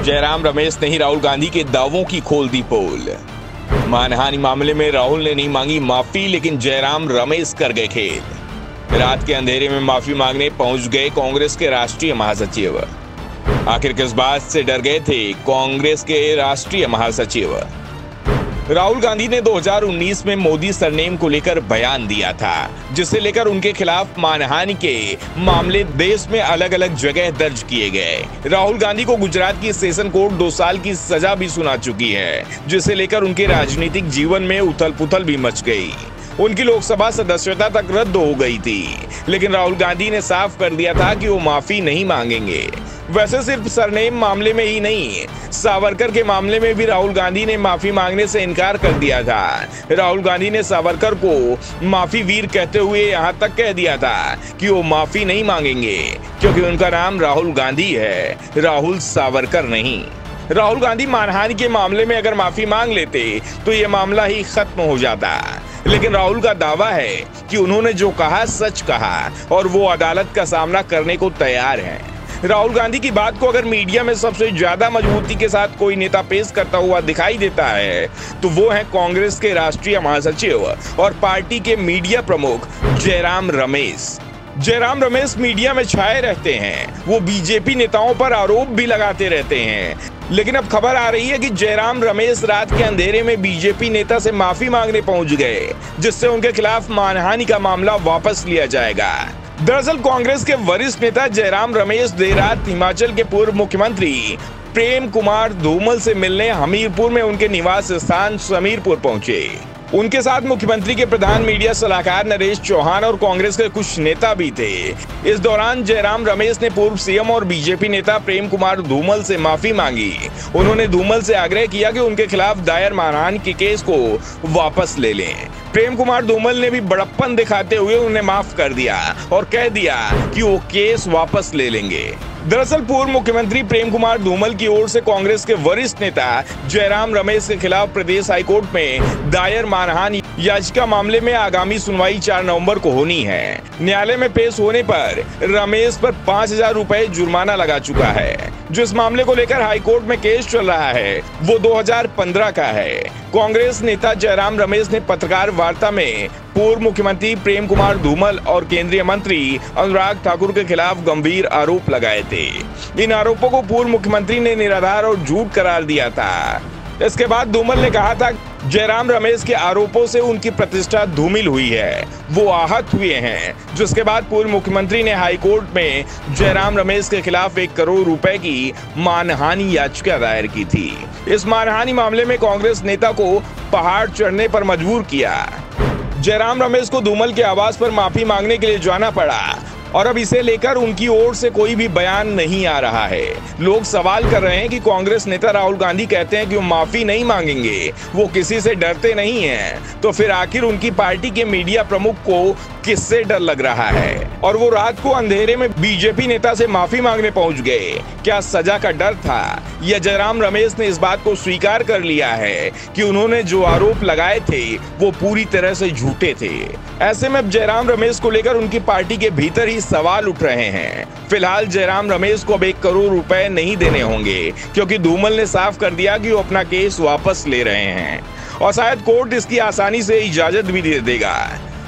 जयराम रमेश ने ही राहुल गांधी के दावों की खोल दी पोल। मानहानि मामले में राहुल ने नहीं मांगी माफी, लेकिन जयराम रमेश कर गए खेल। रात के अंधेरे में माफी मांगने पहुंच गए कांग्रेस के राष्ट्रीय महासचिव। आखिर किस बात से डर गए थे कांग्रेस के राष्ट्रीय महासचिव? राहुल गांधी ने 2019 में मोदी सरनेम को लेकर बयान दिया था, जिसे लेकर उनके खिलाफ मानहानि के मामले देश में अलग अलग जगह दर्ज किए गए। राहुल गांधी को गुजरात की सेशन कोर्ट 2 साल की सजा भी सुना चुकी है, जिसे लेकर उनके राजनीतिक जीवन में उथल पुथल भी मच गई। उनकी लोकसभा सदस्यता तक रद्द हो गई थी, लेकिन राहुल गांधी ने साफ कर दिया था कि वो माफी नहीं मांगेंगे। वैसे सिर्फ सरनेम मामले में ही नहीं, सावरकर के मामले में भी राहुल गांधी ने माफी मांगने से इनकार कर दिया था। राहुल गांधी ने सावरकर को माफी वीर कहते हुए यहाँ तक कह दिया था कि वो माफी नहीं मांगेंगे, क्योंकि उनका नाम राहुल गांधी है, राहुल सावरकर नहीं। राहुल गांधी मानहानि के मामले में अगर माफी मांग लेते तो ये मामला ही खत्म हो जाता, लेकिन राहुल का दावा है कि उन्होंने जो कहा सच कहा और वो अदालत का सामना करने को तैयार हैं। राहुल गांधी की बात को अगर मीडिया में सबसे ज्यादा मजबूती के साथ कोई नेता पेश करता हुआ दिखाई देता है तो वो है कांग्रेस के राष्ट्रीय महासचिव और पार्टी के मीडिया प्रमुख जयराम रमेश। जयराम रमेश मीडिया में छाए रहते हैं, वो बीजेपी नेताओं पर आरोप भी लगाते रहते हैं, लेकिन अब खबर आ रही है कि जयराम रमेश रात के अंधेरे में बीजेपी नेता से माफी मांगने पहुंच गए, जिससे उनके खिलाफ मानहानि का मामला वापस लिया जाएगा। दरअसल कांग्रेस के वरिष्ठ नेता जयराम रमेश देर रात हिमाचल के पूर्व मुख्यमंत्री प्रेम कुमार धूमल से मिलने हमीरपुर में उनके निवास स्थान समीरपुर पहुंचे। उनके साथ मुख्यमंत्री के प्रधान मीडिया सलाहकार नरेश चौहान और कांग्रेस के कुछ नेता भी थे। इस दौरान जयराम रमेश ने पूर्व सीएम और बीजेपी नेता प्रेम कुमार धूमल से माफी मांगी। उन्होंने धूमल से आग्रह किया कि उनके खिलाफ दायर मानहानि के केस को वापस ले लें। प्रेम कुमार धूमल ने भी बड़प्पन दिखाते हुए उन्हें माफ कर दिया और कह दिया कि वो केस वापस ले लेंगे। दरअसल पूर्व मुख्यमंत्री प्रेम कुमार धूमल की ओर से कांग्रेस के वरिष्ठ नेता जयराम रमेश के खिलाफ प्रदेश हाईकोर्ट में दायर मानहानि याचिका मामले में आगामी सुनवाई 4 नवंबर को होनी है। न्यायालय में पेश होने पर रमेश पर 5,000 रुपए जुर्माना लगा चुका है। जो इस मामले को लेकर हाईकोर्ट में केस चल रहा है वो 2015 का है। कांग्रेस नेता जयराम रमेश ने पत्रकार वार्ता में पूर्व मुख्यमंत्री प्रेम कुमार धूमल और केंद्रीय मंत्री अनुराग ठाकुर के खिलाफ गंभीर आरोप लगाए थे। इन आरोपों को पूर्व मुख्यमंत्री ने निराधार और झूठ करार दिया था। इसके बाद धूमल ने कहा था जयराम रमेश के आरोपों से उनकी प्रतिष्ठा धूमिल हुई है, वो आहत हुए हैं। जिसके बाद पूर्व मुख्यमंत्री ने हाईकोर्ट में जयराम रमेश के खिलाफ 1 करोड़ रुपए की मानहानि याचिका दायर की थी। इस मानहानि मामले में कांग्रेस नेता को पहाड़ चढ़ने पर मजबूर किया। जयराम रमेश को धूमल के आवास पर माफी मांगने के लिए जाना पड़ा और अब इसे लेकर उनकी ओर से कोई भी बयान नहीं आ रहा है। लोग सवाल कर रहे हैं कि कांग्रेस नेता राहुल गांधी कहते हैं कि वो माफी नहीं मांगेंगे, वो किसी से डरते नहीं हैं, तो फिर आखिर उनकी पार्टी के मीडिया प्रमुख को किससे डर लग रहा है? और वो रात को अंधेरे में बीजेपी नेता से माफी मांगने पहुंच गए, क्या सजा का डर था या जयराम रमेश ने इस बात को स्वीकार कर लिया है कि उन्होंने जो आरोप लगाए थे वो पूरी तरह से झूठे थे? ऐसे में जयराम रमेश को लेकर उनकी पार्टी के भीतर ही सवाल उठ रहे हैं। फिलहाल जयराम रमेश को अब 1 करोड़ रुपए नहीं देने होंगे, क्योंकि धूमल ने साफ कर दिया कि वो अपना केस वापस ले रहे हैं और शायद कोर्ट इसकी आसानी से इजाजत भी दे देगा।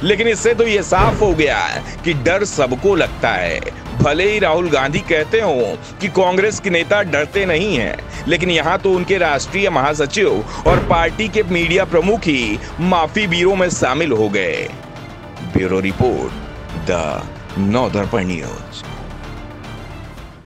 लेकिन इससे तो ये साफ हो गया कि डर सबको लगता है। भले ही राहुल गांधी कहते हो कि कांग्रेस के नेता डरते नहीं हैं, लेकिन यहाँ तो उनके राष्ट्रीय महासचिव और पार्टी के मीडिया प्रमुख ही माफी वीरों में शामिल हो गए। Bureau report, the Navdarpan news.